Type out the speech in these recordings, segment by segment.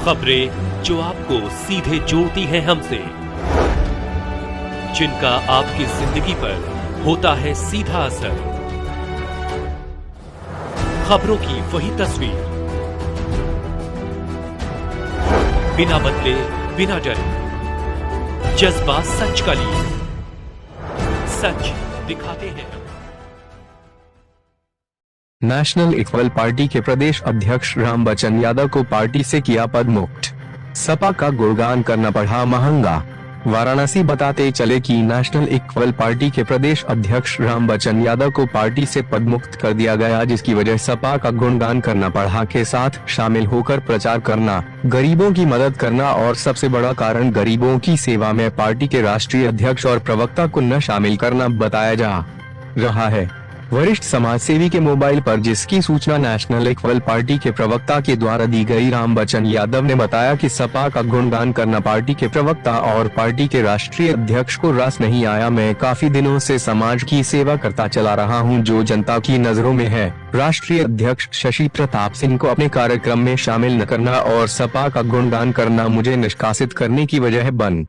खबरें जो आपको सीधे जोड़ती हैं हमसे, जिनका आपकी जिंदगी पर होता है सीधा असर। खबरों की वही तस्वीर, बिना बदले बिना डरे, जज्बा सच का लिए, सच दिखाते हैं। नेशनल इक्वल पार्टी के प्रदेश अध्यक्ष रामबचन यादव को पार्टी से किया पद मुक्त, सपा का गुणगान करना पड़ा महंगा। वाराणसी बताते चले कि नेशनल इक्वल पार्टी के प्रदेश अध्यक्ष रामबचन यादव को पार्टी से पद मुक्त कर दिया गया, जिसकी वजह सपा का गुणगान करना पड़ा के साथ शामिल होकर प्रचार करना, गरीबों की मदद करना और सबसे बड़ा कारण गरीबों की सेवा में पार्टी के राष्ट्रीय अध्यक्ष और प्रवक्ता को न शामिल करना बताया जा रहा है। वरिष्ठ समाजसेवी के मोबाइल पर जिसकी सूचना नेशनल इक्वल पार्टी के प्रवक्ता के द्वारा दी गई, रामबचन यादव ने बताया कि सपा का गुणगान करना पार्टी के प्रवक्ता और पार्टी के राष्ट्रीय अध्यक्ष को रस नहीं आया। मैं काफी दिनों से समाज की सेवा करता चला रहा हूं, जो जनता की नजरों में है। राष्ट्रीय अध्यक्ष शशि प्रताप सिंह को अपने कार्यक्रम में शामिल न करना और सपा का गुणगान करना मुझे निष्कासित करने की वजह बन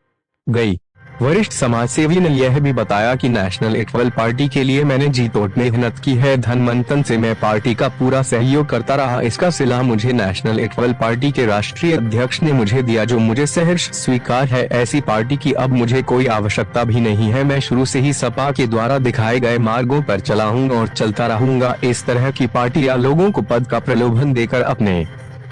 गई। वरिष्ठ समाजसेवी ने यह भी बताया कि नेशनल इक्वल पार्टी के लिए मैंने जी तोड़ मेहनत की है। धन मंथन से मैं पार्टी का पूरा सहयोग करता रहा, इसका सिला मुझे नेशनल इक्वल पार्टी के राष्ट्रीय अध्यक्ष ने मुझे दिया, जो मुझे सहर्ष स्वीकार है। ऐसी पार्टी की अब मुझे कोई आवश्यकता भी नहीं है। मैं शुरू से ही सपा के द्वारा दिखाए गए मार्गों पर चला हूँ और चलता रहूंगा। इस तरह की पार्टी या लोगों को पद का प्रलोभन देकर अपने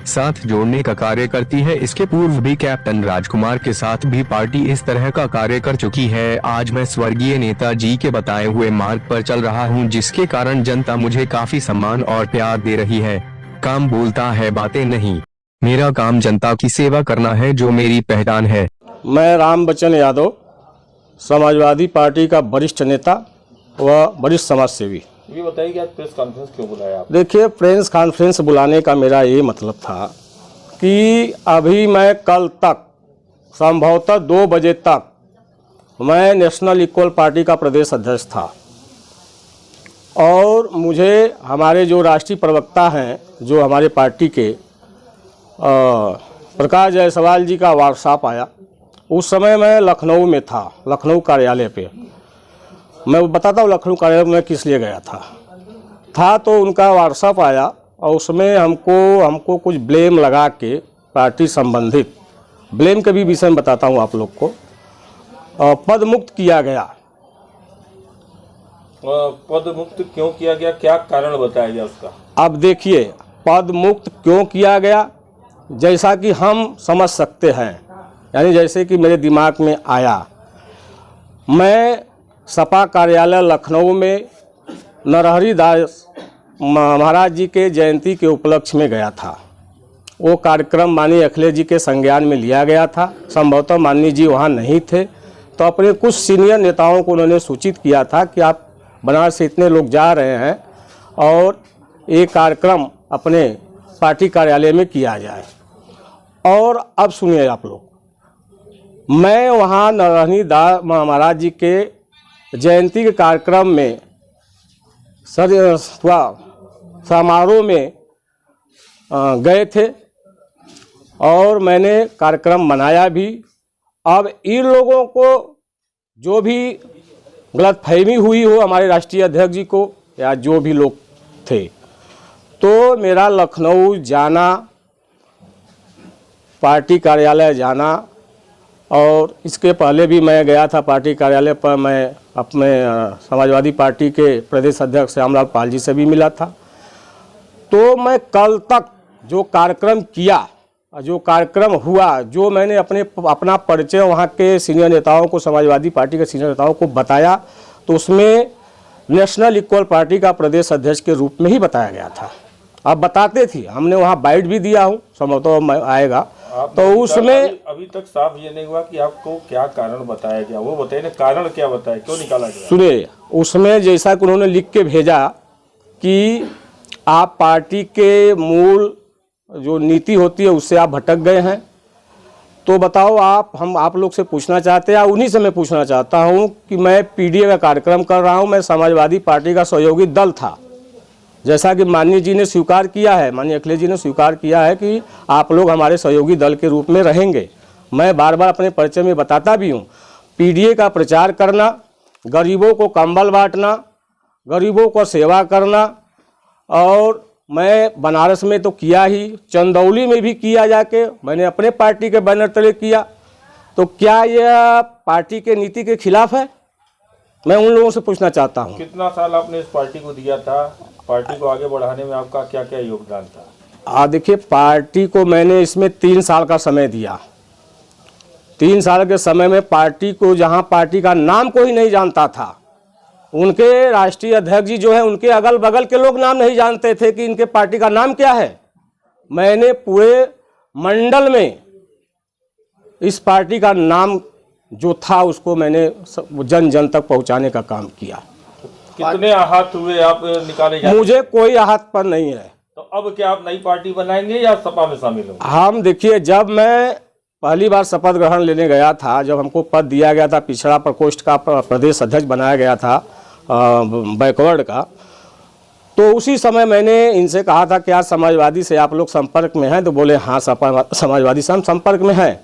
साथ जोड़ने का कार्य करती है। इसके पूर्व भी कैप्टन राजकुमार के साथ भी पार्टी इस तरह का कार्य कर चुकी है। आज मैं स्वर्गीय नेताजी के बताए हुए मार्ग पर चल रहा हूं, जिसके कारण जनता मुझे काफी सम्मान और प्यार दे रही है। काम बोलता है, बातें नहीं। मेरा काम जनता की सेवा करना है, जो मेरी पहचान है। मैं रामबचन यादव, समाजवादी पार्टी का वरिष्ठ नेता व वरिष्ठ समाज सेवी। ये बताइए कि आज प्रेस कॉन्फ्रेंस क्यों बुलाया आप? देखिए, प्रेस कॉन्फ्रेंस बुलाने का मेरा ये मतलब था कि अभी मैं कल तक संभवतः 2 बजे तक मैं नेशनल इक्वल पार्टी का प्रदेश अध्यक्ष था और मुझे हमारे जो राष्ट्रीय प्रवक्ता हैं, जो हमारे पार्टी के प्रकाश जायसवाल जी का व्हाट्सएप आया। उस समय मैं लखनऊ में था, लखनऊ कार्यालय पे। मैं बताता हूँ लखनऊ कार्यालय में किस लिए गया था तो उनका व्हाट्सएप आया और उसमें हमको कुछ ब्लेम लगा के पार्टी संबंधित ब्लेम के भी विषय में बताता हूँ आप लोग को। पद मुक्त किया गया। पद मुक्त क्यों किया गया, क्या कारण बताया गया उसका? अब देखिए, पद मुक्त क्यों किया गया, जैसा कि हम समझ सकते हैं, यानी जैसे कि मेरे दिमाग में आया। मैं सपा कार्यालय लखनऊ में नरहरि दास महाराज जी के जयंती के उपलक्ष्य में गया था। वो कार्यक्रम माननीय अखिलेश जी के संज्ञान में लिया गया था। संभवतः माननीय जी वहाँ नहीं थे, तो अपने कुछ सीनियर नेताओं को उन्होंने सूचित किया था कि आप बनारस से इतने लोग जा रहे हैं और ये कार्यक्रम अपने पार्टी कार्यालय में किया जाए। और अब सुनिए आप लोग, मैं वहाँ नरहरि दास महाराज जी के जयंती के कार्यक्रम में समारोह में गए थे और मैंने कार्यक्रम मनाया भी। अब इन लोगों को जो भी गलतफहमी हुई हो हमारे राष्ट्रीय अध्यक्ष जी को या जो भी लोग थे, तो मेरा लखनऊ जाना, पार्टी कार्यालय जाना, और इसके पहले भी मैं गया था पार्टी कार्यालय पर। मैं अपने समाजवादी पार्टी के प्रदेश अध्यक्ष श्यामलाल पाल जी से भी मिला था। तो मैं कल तक जो कार्यक्रम किया, जो कार्यक्रम हुआ, जो मैंने अपना परिचय वहाँ के सीनियर नेताओं को, समाजवादी पार्टी के सीनियर नेताओं को बताया, तो उसमें नेशनल इक्वल पार्टी का प्रदेश अध्यक्ष के रूप में ही बताया गया था। अब बताते थे, हमने वहाँ बाइट भी दिया हूँ, संभवतः आएगा। तो उसमें अभी तक साफ ये नहीं हुआ कि आपको क्या कारण बताया गया, वो बताइए ना, कारण क्या बताया, क्यों निकाला गया? सुनिए, उसमें जैसा कि उन्होंने लिख के भेजा कि आप पार्टी के मूल जो नीति होती है उससे आप भटक गए हैं। तो बताओ आप लोग से पूछना चाहते हैं, उन्हीं से मैं पूछना चाहता हूं कि मैं पीडीए का कार्यक्रम कर रहा हूं। मैं समाजवादी पार्टी का सहयोगी दल था जैसा कि माननीय जी ने स्वीकार किया है, माननीय अखिलेश जी ने स्वीकार किया है कि आप लोग हमारे सहयोगी दल के रूप में रहेंगे। मैं बार बार अपने परिचय में बताता भी हूँ, पीडीए का प्रचार करना, गरीबों को कंबल बांटना, गरीबों को सेवा करना, और मैं बनारस में तो किया ही, चंदौली में भी किया जाके, मैंने अपने पार्टी के बैनर तले किया। तो क्या यह पार्टी के नीति के खिलाफ है? मैं उन लोगों से पूछना चाहता हूँ। कितना साल आपने इस पार्टी को दिया था? पार्टी को आगे बढ़ाने में आपका क्या क्या योगदान था? देखिए, पार्टी को मैंने इसमें 3 साल का समय दिया। 3 साल के समय में पार्टी को, जहाँ पार्टी का नाम कोई नहीं जानता था, उनके राष्ट्रीय अध्यक्ष जी जो है, उनके अगल बगल के लोग नाम नहीं जानते थे कि इनके पार्टी का नाम क्या है। मैंने पूरे मंडल में इस पार्टी का नाम जो था उसको मैंने जन जन तक पहुंचाने का काम किया। कितने आहत हुए आप निकाले जाते? मुझे कोई आहत पर नहीं है। तो अब क्या आप नई पार्टी बनाएंगे या सपा में शामिल होंगे? हम देखिए, जब मैं पहली बार शपथ ग्रहण लेने गया था, जब हमको पद दिया गया था, पिछड़ा प्रकोष्ठ का प्रदेश अध्यक्ष बनाया गया था बैकवर्ड का, तो उसी समय मैंने इनसे कहा था कि आज समाजवादी से आप लोग संपर्क में हैं? तो बोले हाँ, समाजवादी से हम संपर्क में हैं।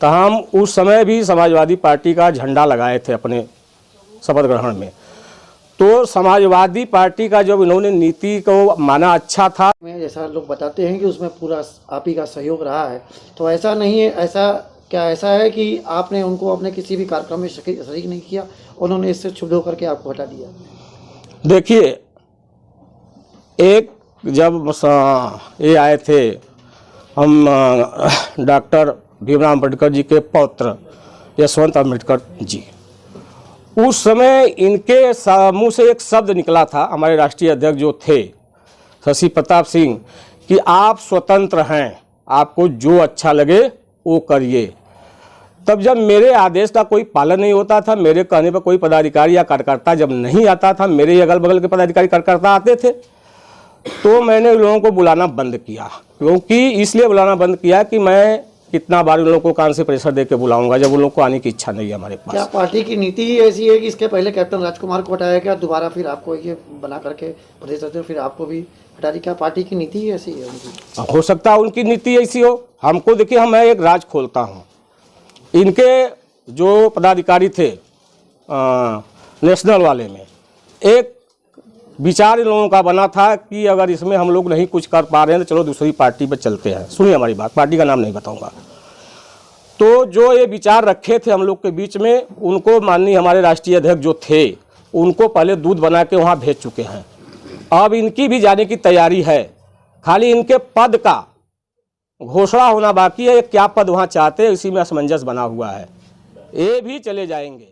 तो हम उस समय भी समाजवादी पार्टी का झंडा लगाए थे अपने शपथ ग्रहण में। तो समाजवादी पार्टी का जब इन्होंने नीति को माना अच्छा था, जैसा लोग बताते हैं कि उसमें पूरा आप ही का सहयोग रहा है, तो ऐसा नहीं है? ऐसा है कि आपने उनको अपने किसी भी कार्यक्रम में शरीक नहीं किया, उन्होंने इससे क्षुब्ध होकर के आपको हटा दिया? देखिए, एक जब ये आए थे हम डॉक्टर भीमराव अम्बेडकर जी के पौत्र यशवंत अम्बेडकर जी, उस समय इनके मुंह से एक शब्द निकला था, हमारे राष्ट्रीय अध्यक्ष जो थे शशि प्रताप सिंह, कि आप स्वतंत्र हैं, आपको जो अच्छा लगे वो करिए। तब जब मेरे आदेश का कोई पालन नहीं होता था, मेरे कहने पर कोई पदाधिकारी या कार्यकर्ता जब नहीं आता था, मेरे अगल बगल के पदाधिकारी कार्यकर्ता आते थे, तो मैंने लोगों को बुलाना बंद किया। क्योंकि इसलिए बुलाना बंद किया कि मैं कितना बार उन लोगों को कान से प्रेशर दे के बुलाऊंगा जब उन लोगों को आने की इच्छा नहीं है हमारे पास। क्या पार्टी की नीति ही ऐसी है कि इसके पहले कैप्टन राजकुमार को हटाया गया, दोबारा फिर आपको ये बना करके प्रदेश अध्यक्ष, फिर आपको भी हटा दी? क्या पार्टी की नीति ही ऐसी है उनकी? हो सकता है उनकी नीति ऐसी हो। हमको देखिए, मैं एक राज खोलता हूँ, इनके जो पदाधिकारी थे नेशनल वाले में, एक विचार इन लोगों का बना था कि अगर इसमें हम लोग नहीं कुछ कर पा रहे हैं तो चलो दूसरी पार्टी पे चलते हैं। सुनिए हमारी बात, पार्टी का नाम नहीं बताऊंगा। तो जो ये विचार रखे थे हम लोग के बीच में, उनको माननीय हमारे राष्ट्रीय अध्यक्ष जो थे, उनको पहले दूध बना के वहाँ भेज चुके हैं। अब इनकी भी जाने की तैयारी है, खाली इनके पद का घोषणा होना बाकी है। क्या पद वहाँ चाहते हैं, इसी में असमंजस बना हुआ है। ये भी चले जाएंगे।